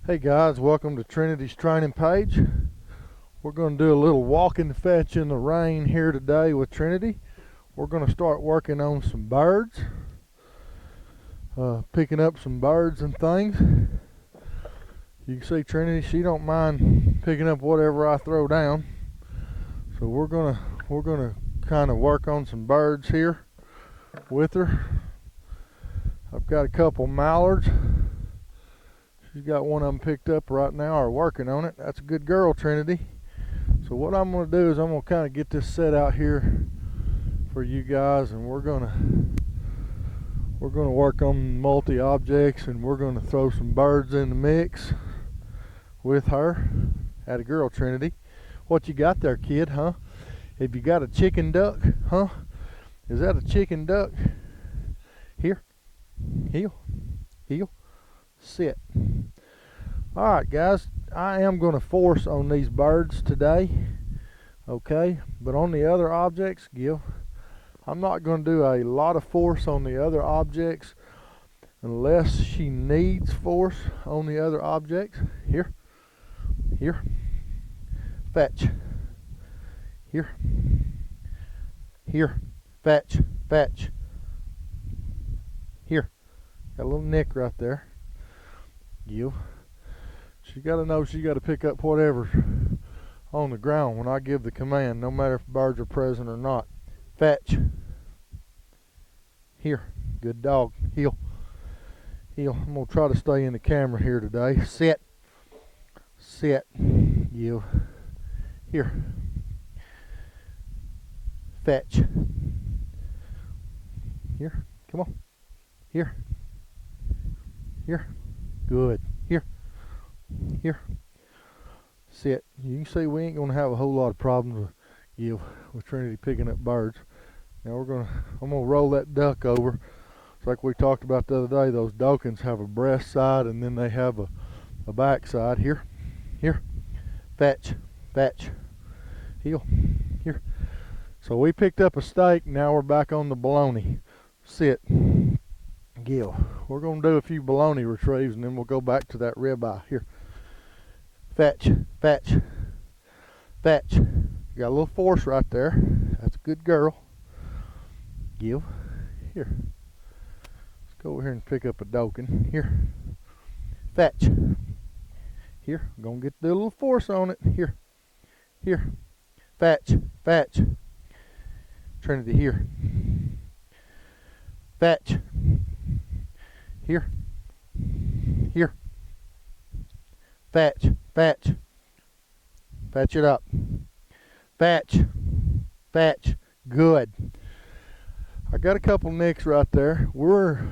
Hey guys, welcome to Trinity's training page. We're going to do a little walking fetch in the rain here today with Trinity. We're going to start working on some birds, picking up some birds and things. You can see Trinity, she don't mind picking up whatever I throw down. So we're gonna kind of work on some birds here with her. I've got a couple mallards. She's got one of them picked up right now, or working on it. That's a good girl, Trinity. So what I'm going to do is I'm going to kind of get this set out here for you guys, and we're going to work on multi-objects, and we're going to throw some birds in the mix with her. Atta girl, Trinity. What you got there, kid, huh? Have you got a chicken duck, huh? Is that a chicken duck? Here. Heel. Heel. Sit. Alright guys, I am going to force on these birds today, okay, but on the other objects, I'm not going to do a lot of force on the other objects unless she needs force on the other objects. Here, fetch, here, fetch, here, got a little nick right there. She got to know she got to pick up whatever's on the ground when I give the command, no matter if birds are present or not. Fetch. Here. Good dog. Heel. I'm going to try to stay in the camera here today. Sit. Here. Fetch. Here. Come on. Here. Good. Here. Sit. You can see we ain't going to have a whole lot of problems with Trinity picking up birds. Now I'm gonna roll that duck over. It's like we talked about the other day. Those Dokins have a breast side and then they have a back side. Here. Fetch. Heel. Here. So we picked up a steak. Now we're back on the bologna. Sit. We're going to do a few bologna retrieves and then we'll go back to that ribeye. Here. Fetch. Got a little force right there. That's a good girl. Here. Let's go over here and pick up a Dokin. Here. Fetch. Here. I'm going to do a little force on it. Here. Fetch. Trinity, here. Fetch. Here. Fetch. Fetch it up. Fetch. Good. I got a couple nicks right there.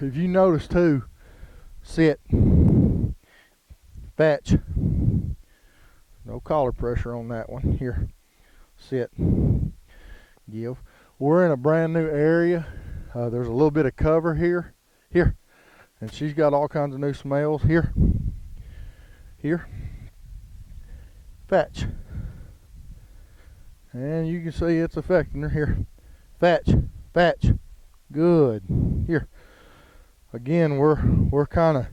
If you notice too, sit. Fetch. No collar pressure on that one. Here. Sit. Give. We're in a brand new area. There's a little bit of cover here. And she's got all kinds of new smells. Here. Fetch. And you can see it's affecting her. Here. Fetch. Good. Here. Again, we're kind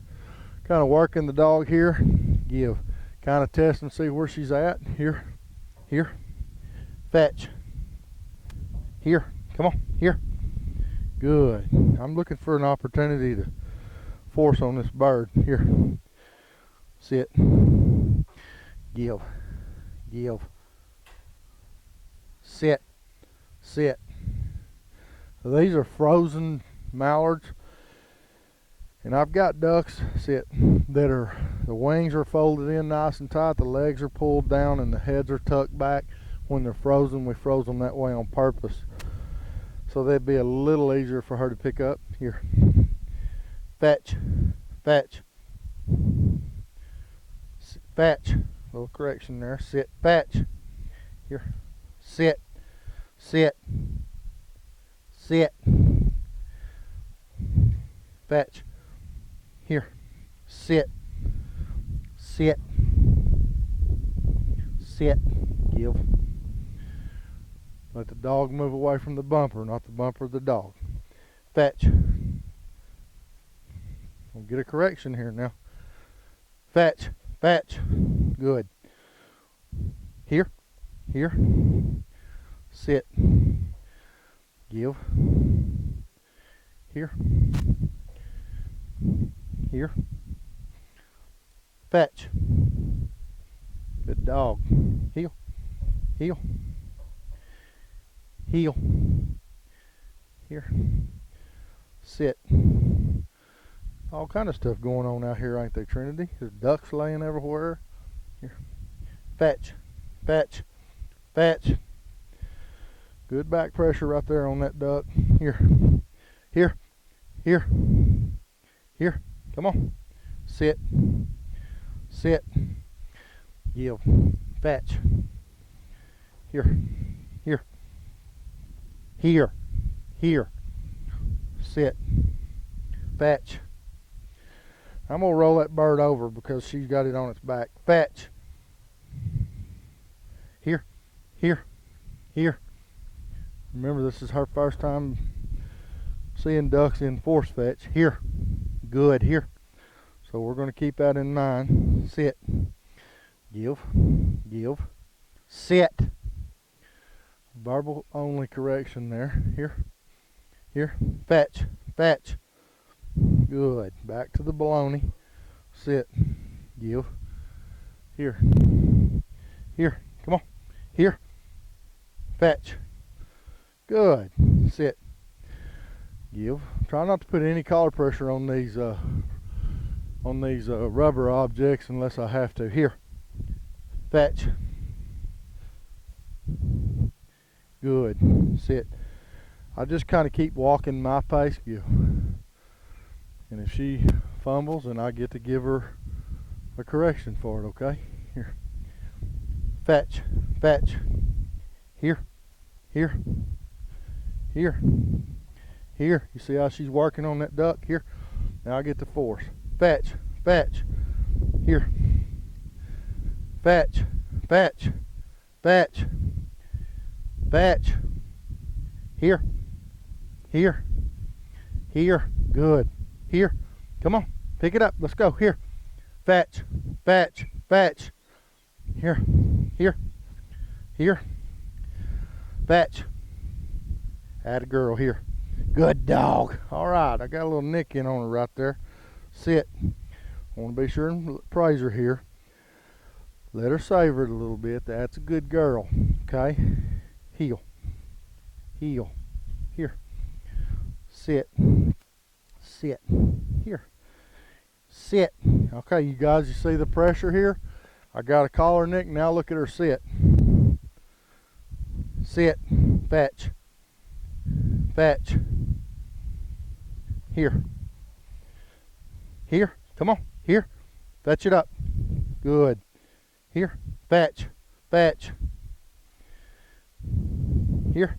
of working the dog here. Kind of test and see where she's at. Here. Fetch. Here. Come on. Here. Good. I'm looking for an opportunity to force on this bird. Here. Sit. Give. Sit. These are frozen mallards, and I've got ducks that the wings are folded in nice and tight, the legs are pulled down, and the heads are tucked back. When they're frozen, we froze them that way on purpose, so they'd be a little easier for her to pick up. Here. Fetch. Little correction there. Sit. Fetch. Here. Sit. Fetch. Here. Sit. Give. Let the dog move away from the bumper, not the bumper of the dog. Fetch. We'll get a correction here now. Fetch. fetch, good. Here, here, sit, give, here, here, fetch, good dog, heel, heel, heel, here, sit. All kind of stuff going on out here, ain't there, Trinity? There's ducks laying everywhere. Here, fetch, fetch, fetch. Good back pressure right there on that duck. Here, here, here, here. Come on, sit, sit, give, fetch. Here, here, here, here, sit, fetch. I'm gonna roll that bird over because she's got it on its back. Fetch. Here, here, here. Remember, this is her first time seeing ducks in force fetch. Here, good, here. So we're gonna keep that in mind. Sit, give, give, sit. Verbal only correction there. Here, here, fetch, fetch. Good. Back to the baloney. Sit. Give. Here. Here. Come on. Here. Fetch. Good. Sit. Give. Try not to put any collar pressure on these rubber objects unless I have to. Here. Fetch. Good. Sit. I just kind of keep walking my pace. Give. And if she fumbles, then I get to give her a correction for it, okay? Here. Fetch, fetch. Here, here, here, here. You see how she's working on that duck? Here. Now I get the force. Fetch, fetch. Here. Fetch, fetch, fetch, fetch. Here, here, here. Good. Here, come on, pick it up. Let's go. Here, fetch, fetch, fetch. Here, here, here, fetch. Atta girl. Here, good dog. All right, I got a little nick in on her right there. Sit. Want to be sure and praise her here. Let her savor it a little bit. That's a good girl. Okay. Heel, heel. Here, sit. Sit. Here. Sit. Okay, you guys, you see the pressure here? I got a collar nick. Now look at her sit. Sit. Fetch. Fetch. Here. Here. Come on. Here. Fetch it up. Good. Here. Fetch. Fetch. Here.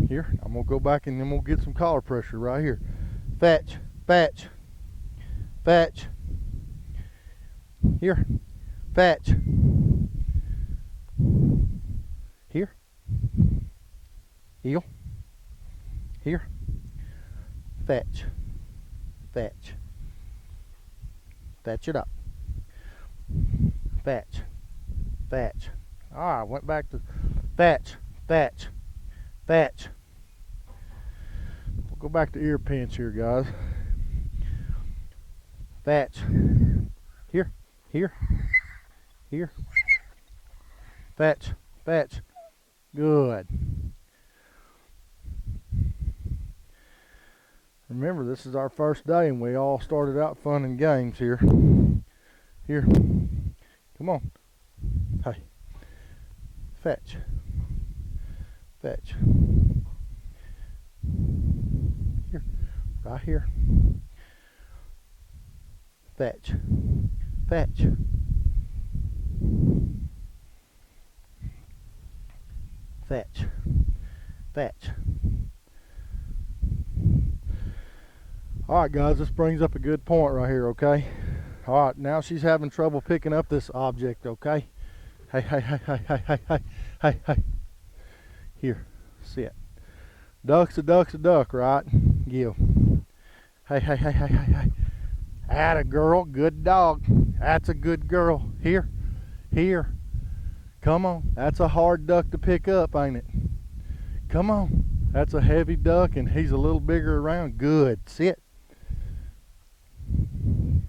Here, I'm gonna go back and then we'll get some collar pressure right here. Fetch, fetch, fetch. Here, fetch. Here, heel. Here, fetch, fetch. Fetch it up. Fetch, fetch. I went back to fetch, fetch, fetch. We'll go back to ear pinch here, guys. Fetch. Here, here, here. Fetch, fetch. Good. Remember, this is our first day and we all started out fun and games here. Here. Come on. Hey. Fetch. Fetch. Here. Right here. Fetch. Fetch. Fetch. Fetch. Alright guys, this brings up a good point right here, okay? Alright, now she's having trouble picking up this object, okay? Hey, hey, hey, hey, hey, hey, hey, hey, hey. Here, sit. Duck's a duck, right? Give. Hey, hey, hey, hey, hey, hey. Atta girl, good dog. That's a good girl. Here, here. Come on. That's a hard duck to pick up, ain't it? Come on. That's a heavy duck, and he's a little bigger around. Good. Sit.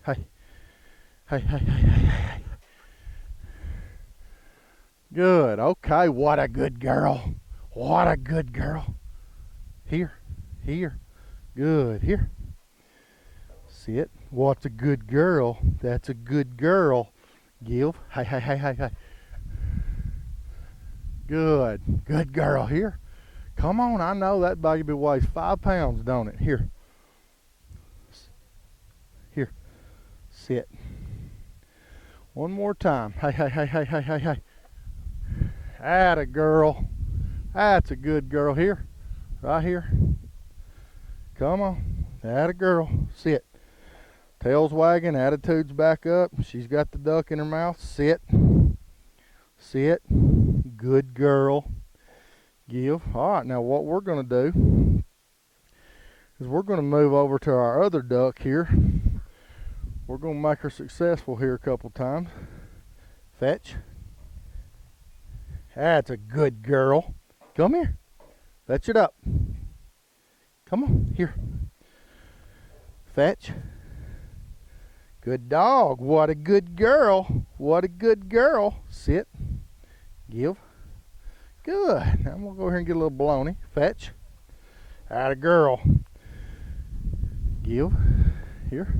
Hey. Hey, hey, hey, hey, hey. Good. Okay, what a good girl. What a good girl. Here, here. Good. Here. Sit. What's a good girl? That's a good girl. Give. Hey, hey, hey, hey, hey. Good. Good girl. Here. Come on. I know that baby weighs 5 pounds, don't it? Here. Here. Sit. One more time. Hey, hey, hey, hey, hey, hey, hey. Atta girl. That's a good girl. Here. Right here. Come on. Atta girl. Sit. Tail's wagging. Attitude's back up. She's got the duck in her mouth. Sit. Sit. Good girl. Give. All right, now what we're going to do is we're going to move over to our other duck here. We're going to make her successful here a couple times. Fetch. That's a good girl. Come here. Fetch it up. Come on, here. Fetch. Good dog. What a good girl. What a good girl. Sit. Give. Good. Now I'm going to go here and get a little baloney. Fetch. Atta girl. Give. Here.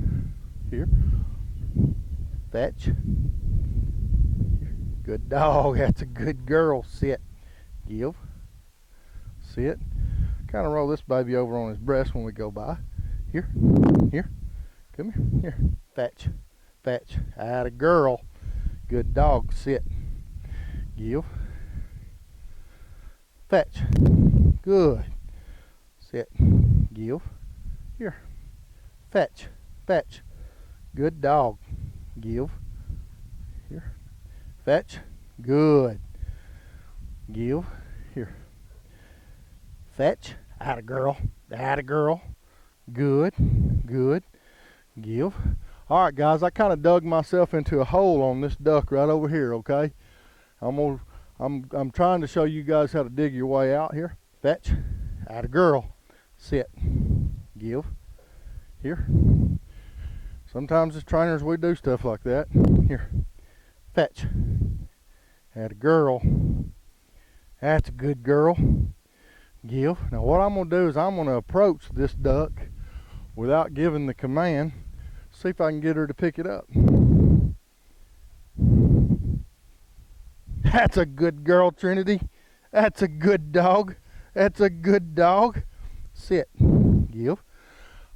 Here. Fetch. Here. Good dog. That's a good girl. Sit. Give. Sit. Kind of roll this baby over on his breast when we go by. Here. Here. Come here. Here. Fetch. Fetch. Atta girl. Good dog. Sit. Give. Fetch. Good. Sit. Give. Here. Fetch. Fetch. Good dog. Give. Here. Fetch. Good. Give. Here. Fetch. Atta girl. Atta girl. Good. Good. Give. All right, guys, I kind of dug myself into a hole on this duck right over here, okay? I'm trying to show you guys how to dig your way out here. Fetch. Atta girl. Sit. Give. Here. Sometimes as trainers we do stuff like that. Here. Fetch. Atta girl. That's a good girl. Give. Now what I'm going to do is I'm going to approach this duck without giving the command. See if I can get her to pick it up. That's a good girl, Trinity. That's a good dog. That's a good dog. Sit. Give.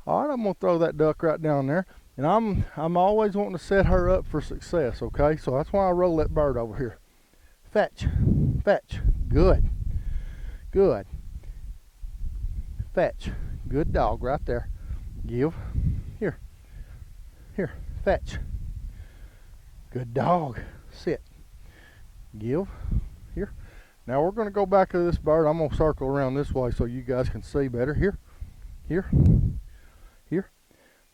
All right, I'm going to throw that duck right down there. And I'm always wanting to set her up for success, okay? So that's why I roll that bird over here. Fetch. Fetch. Good. Good. Fetch. Good dog right there. Give. Here. Here. Fetch. Good dog. Sit. Give. Here. Now we're going to go back to this bird. I'm going to circle around this way so you guys can see better. Here. Here. Here.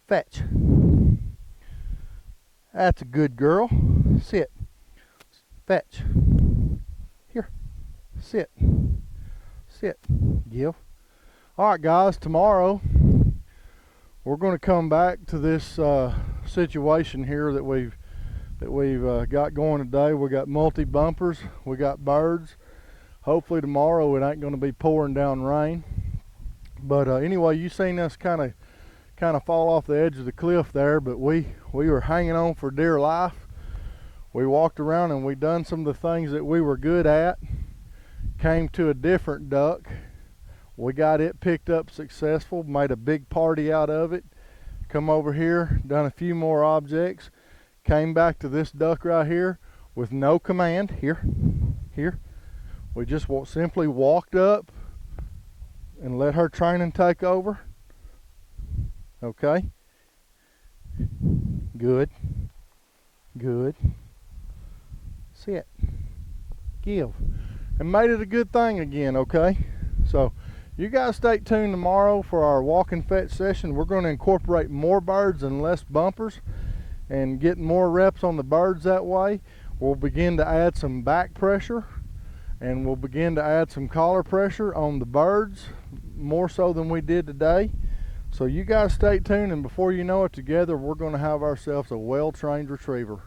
Fetch. That's a good girl. Sit. Fetch. Here. Sit. Sit. Give. All right, guys, tomorrow we're going to come back to this situation here that we've got going today. We got multi-bumpers. We got birds. Hopefully tomorrow it ain't going to be pouring down rain. But anyway, you seen us kind of fall off the edge of the cliff there, but we were hanging on for dear life. We walked around and we done some of the things that we were good at. Came to a different duck. We got it picked up successful, made a big party out of it. Come over here, done a few more objects. Came back to this duck right here with no command. Here, here. We just simply walked up and let her training take over. Okay. Good. Good. Sit. Give. And made it a good thing again, okay? So You guys stay tuned tomorrow for our walk and fetch session. We're going to incorporate more birds and less bumpers and get more reps on the birds that way. We'll begin to add some back pressure, and we'll begin to add some collar pressure on the birds, more so than we did today. So you guys stay tuned, and before you know it, together we're going to have ourselves a well-trained retriever.